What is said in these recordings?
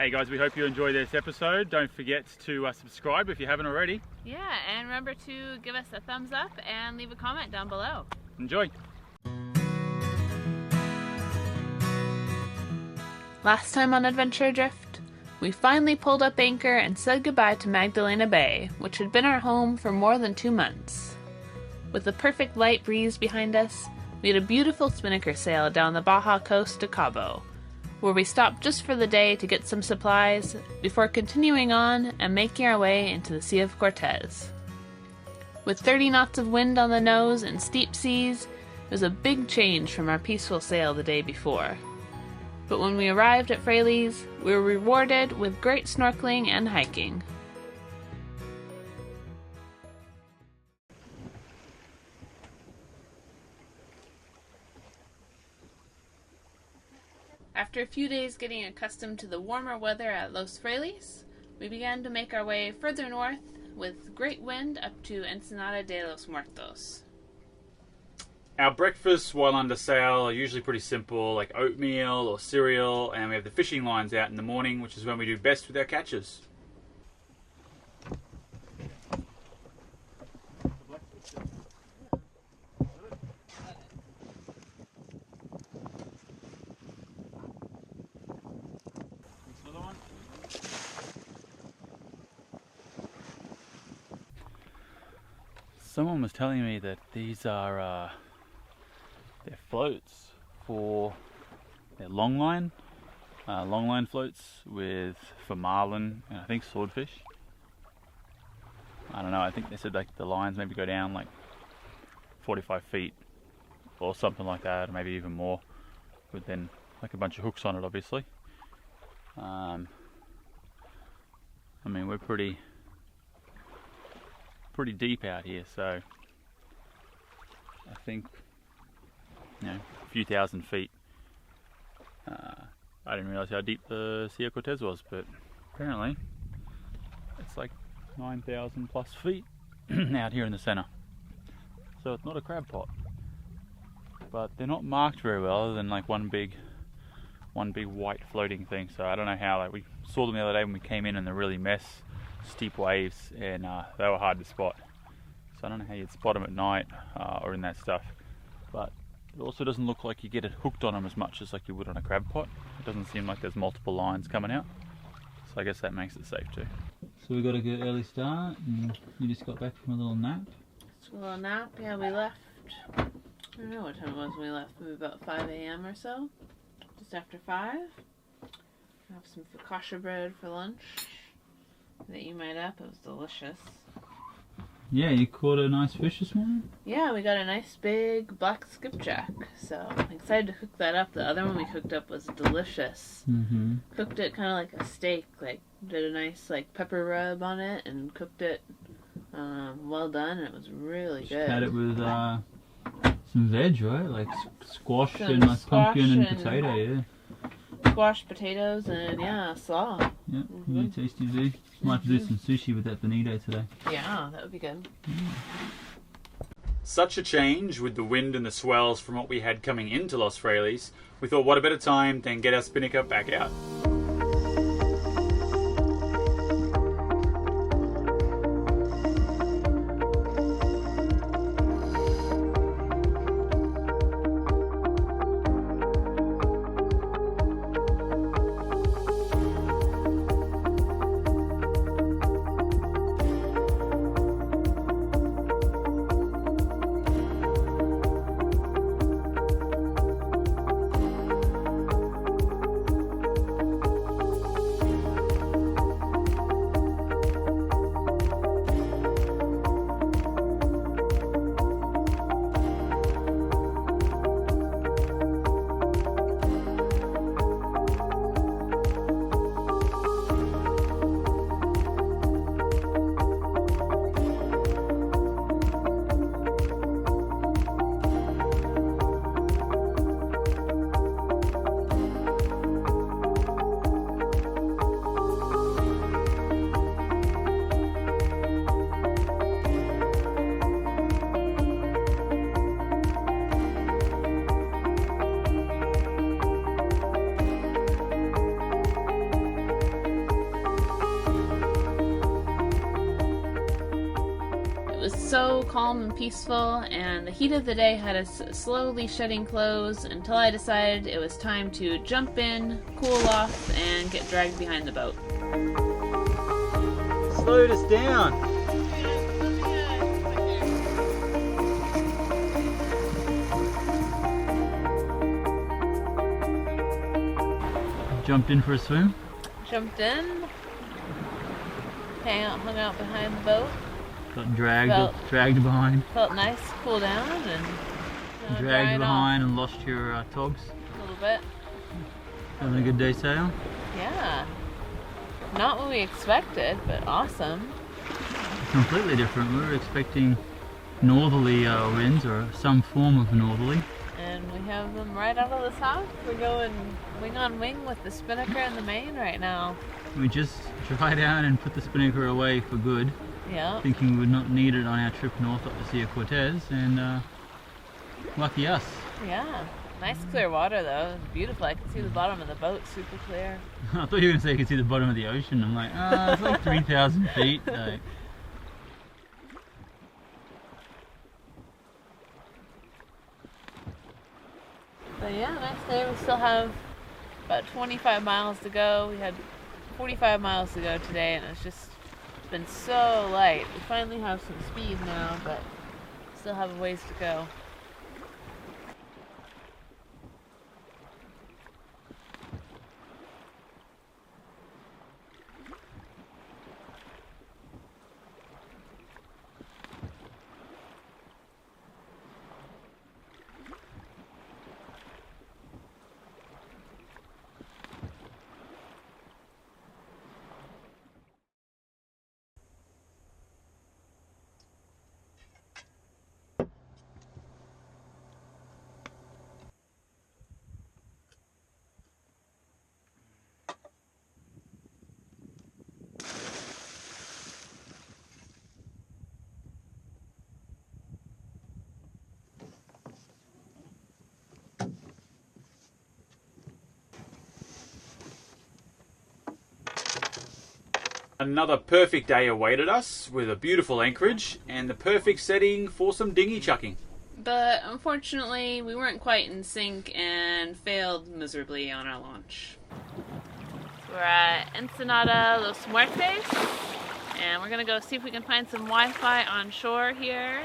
Hey guys, we hope you enjoy this episode. Don't forget to subscribe if you haven't already. Yeah, and remember to give us a thumbs up and leave a comment down below. Enjoy. Last time on Adventure Adrift, we finally pulled up anchor and said goodbye to Magdalena Bay, which had been our home for more than 2 months. With the perfect light breeze behind us, we had a beautiful spinnaker sail down the Baja coast to Cabo, where we stopped just for the day to get some supplies before continuing on and making our way into the Sea of Cortez. With 30 knots of wind on the nose and steep seas, it was a big change from our peaceful sail the day before. But when we arrived at Fraley's, we were rewarded with great snorkeling and hiking. After a few days getting accustomed to the warmer weather at Los Frailes, we began to make our way further north with great wind up to Ensenada de los Muertos. Our breakfasts while under sail are usually pretty simple, like oatmeal or cereal, and we have the fishing lines out in the morning, which is when we do best with our catches. Someone was telling me that these are they're floats for their longline floats for marlin and I think swordfish. I don't know, I think they said like the lines maybe go down like 45 feet or something like that, or maybe even more, with then like a bunch of hooks on it obviously. I mean, we're pretty deep out here, so I think, you know, a few thousand feet. I didn't realize how deep the Sea of Cortez was, but apparently it's like 9,000 plus feet out here in the center. So it's not a crab pot, but they're not marked very well, other than like one big white floating thing. So I don't know how. Like, we saw them the other day when we came in, and they're really steep waves, and they were hard to spot. So I don't know how you'd spot them at night or in that stuff, but it also doesn't look like you get it hooked on them as much as like you would on a crab pot. It doesn't seem like there's multiple lines coming out, so I guess that makes it safe too. So we got a good early start, and you just got back from a little nap. Just a little nap, yeah. We left, I don't know what time it was when we left, maybe about 5 a.m. or so, just after 5. Have some focaccia bread for lunch that you made up. It was delicious. Yeah, you caught a nice fish this morning? Yeah, we got a nice big black skipjack, so I'm excited to cook that up. The other one we cooked up was delicious. Mm-hmm. Cooked it kind of like a steak, like did a nice like pepper rub on it and cooked it well done, and it was really good. Had it with some veg, right? Like squash and like pumpkin and potato, yeah. Squash, potatoes, and yeah, slaw. Yep, really tasty veg. Might have to do some sushi with that bonito today. Yeah, that would be good. Such a change with the wind and the swells from what we had coming into Los Frailes. We thought, what a better time than get our spinnaker back out. so calm and peaceful, and the heat of the day had us slowly shedding clothes until I decided it was time to jump in, cool off, and get dragged behind the boat. Slowed us down. Jumped in for a swim. Jumped in, hung out behind the boat. Got dragged behind. Felt nice, cool down, and dragged behind and lost your togs. A little bit. Having a good day sail? Yeah. Not what we expected, but awesome. Completely different. We were expecting northerly winds, or some form of northerly. And we have them right out of the south. We're going wing on wing with the spinnaker in the main right now. We just tried out and put the spinnaker away for good. Yeah. Thinking we would not need it on our trip north up the Sea of Cortez, and lucky us. Yeah. Nice clear water though. It's beautiful. I can see the bottom of the boat super clear. I thought you were going to say you could see the bottom of the ocean. I'm like, it's like 3,000 feet. But yeah, nice day. We still have about 25 miles to go. We had 45 miles to go today, and it's just been so light. We finally have some speed now, but still have a ways to go. Another perfect day awaited us with a beautiful anchorage and the perfect setting for some dinghy chucking. But unfortunately, we weren't quite in sync and failed miserably on our launch. We're at Ensenada, Los Muertes, and we're gonna go see if we can find some Wi-Fi on shore here,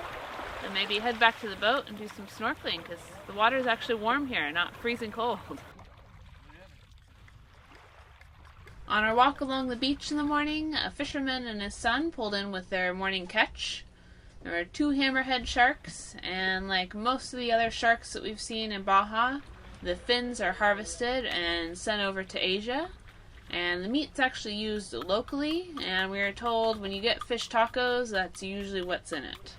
and maybe head back to the boat and do some snorkeling, because the water is actually warm here, not freezing cold. On our walk along the beach in the morning, a fisherman and his son pulled in with their morning catch. There were 2 hammerhead sharks, and like most of the other sharks that we've seen in Baja, the fins are harvested and sent over to Asia, and the meat's actually used locally, and we were told when you get fish tacos, that's usually what's in it.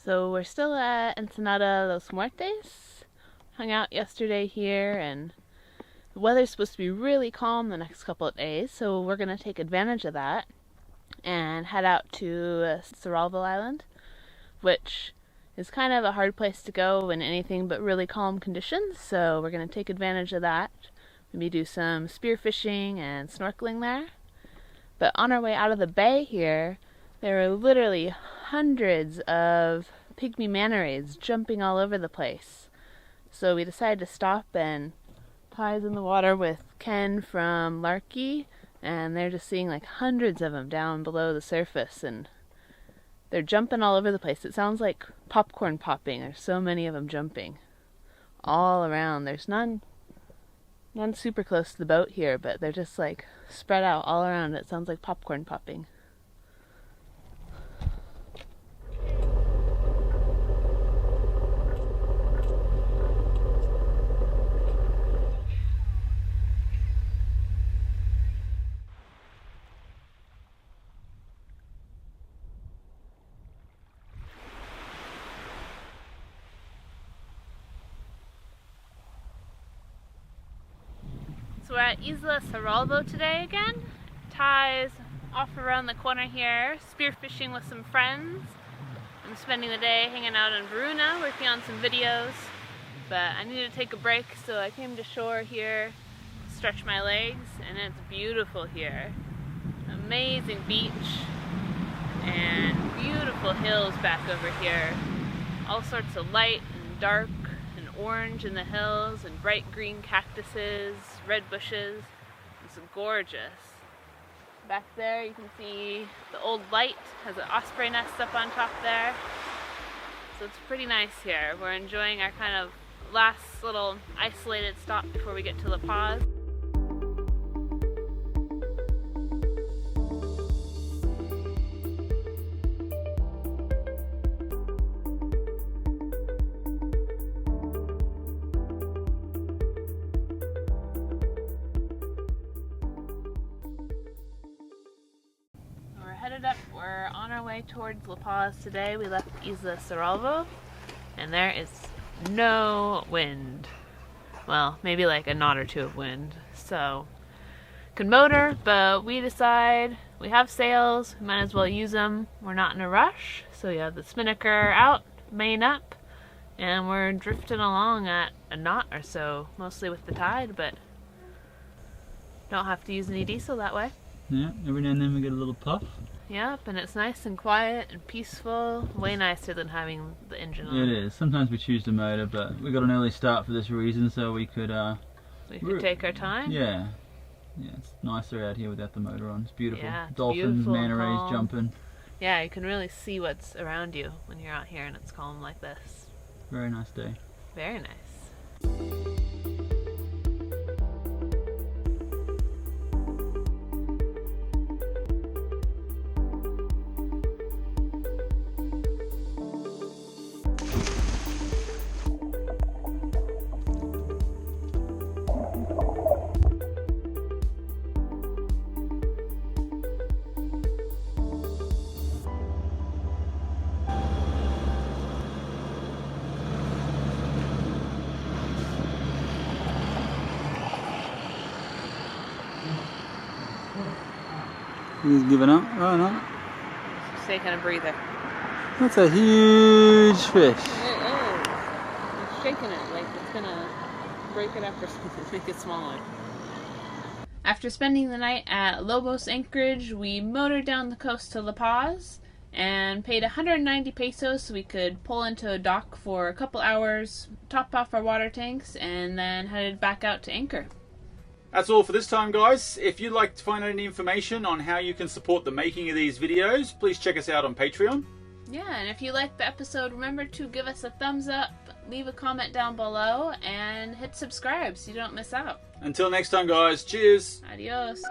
So we're still at Ensenada, Los Muertes. Hung out yesterday here, and the weather's supposed to be really calm the next couple of days, so we're going to take advantage of that and head out to Salvo Island, which is kind of a hard place to go in anything but really calm conditions, so we're going to take advantage of that. Maybe do some spearfishing and snorkeling there. But on our way out of the bay here, there are literally hundreds of pygmy manta rays jumping all over the place. So we decided to stop and ties in the water with Ken from Larky, and they're just seeing like hundreds of them down below the surface, and they're jumping all over the place. It sounds like popcorn popping. There's so many of them jumping all around. There's none super close to the boat here, but they're just like spread out all around. It sounds like popcorn popping. we're at Isla Salvo today again. Ty's off around the corner here, spearfishing with some friends. I'm spending the day hanging out in Varuna, working on some videos. But I needed to take a break, so I came to shore here, stretch my legs, and it's beautiful here. Amazing beach, and beautiful hills back over here. All sorts of light and dark and orange in the hills, and bright green cactuses, red bushes. It's gorgeous. Back there you can see the old light has an osprey nest up on top there. So it's pretty nice here. We're enjoying our kind of last little isolated stop before we get to La Paz. Headed up, we're on our way towards La Paz today. We left Isla Salvo and there is no wind. Well, maybe like a knot or two of wind. So, could motor, but we decide we have sails, we might as well use them. We're not in a rush, so we have the spinnaker out, main up, and we're drifting along at a knot or so, mostly with the tide, but don't have to use any diesel that way. Yeah, every now and then we get a little puff. Yep, and it's nice and quiet and peaceful. Way nicer than having the engine on. It is. Sometimes we choose the motor, but we got an early start for this reason, so we could take our time. Yeah. Yeah, it's nicer out here without the motor on. It's beautiful. Yeah, it's Dolphins, beautiful, manta rays calm. jumping. Yeah, you can really see what's around you when you're out here and it's calm like this. Very nice day. Very nice. He's giving up. Oh no. Just taking a breather. That's a huge fish. It is. It's shaking it like it's gonna break it up or something, make it smaller. After spending the night at Lobos Anchorage, we motored down the coast to La Paz and paid 190 pesos so we could pull into a dock for a couple hours, top off our water tanks, and then headed back out to anchor. That's all for this time, guys. If you'd like to find out any information on how you can support the making of these videos, please check us out on Patreon. Yeah, and if you liked the episode, remember to give us a thumbs up, leave a comment down below, and hit subscribe so you don't miss out. Until next time, guys. Cheers. Adios.